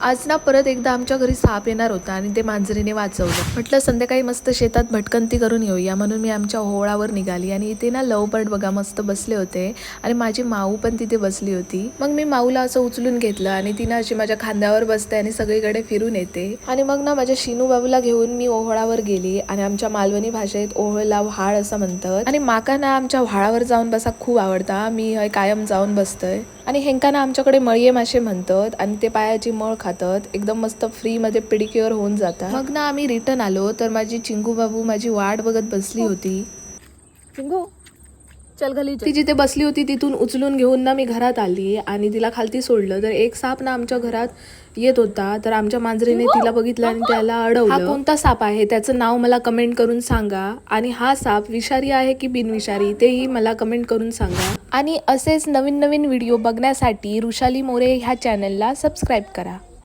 आज ना परत एकदा आमच्या घरी साप येणार होता आणि ते मांजरीने वाचवलं. म्हटलं संध्याकाळी मस्त शेतात भटकंती करून येऊया म्हणून मी आमच्या ओहोळावर निघाली आणि इथे ना लव बर्ड बघा मस्त बसले होते आणि माझी माऊ पण तिथे बसली होती. मग मी माऊला असं उचलून घेतलं आणि ती ना अशी माझ्या खांद्यावर बसते आणि सगळीकडे फिरून येते. आणि मग ना माझ्या शिनू बाबूला घेऊन मी ओहोळावर गेली आणि आमच्या मालवणी भाषेत ओहोळला व्हाळ असं म्हणतात. आणि माका ना आमच्या व्हाळावर जाऊन बसा खूप आवडता. मी कायम जाऊन बसतय. आणि हेंकाना आमच्याकडे मळये मासे म्हणतात आणि ते पायाची मळ खातात. एकदम मस्त फ्री मध्ये पेडिक्युअर होऊन जातात. मग ना आम्ही रिटर्न आलो तर माझी चिंगू बाबू माझी वाट बघत बसली होती. चिंगू चल गली ती जिथे बसली होती तिथून उचलून घेऊन ना मी घरात आली आणि तिला खालती सोडलं तर एक साप ना आमच्या घरात येत होता. तर आमच्या मांजरीने तिला बघितलं आणि त्याला अडवलं. हा कोणता साप आहे त्याचं नाव मला कमेंट करून सांगा आणि हा साप विषारी आहे की बिनविषारी तेही मला कमेंट करून सांगा. आणि असेच नवीन नवीन व्हिडिओ बघण्यासाठी रुशाली मोरे ह्या चॅनलला सबस्क्राईब करा.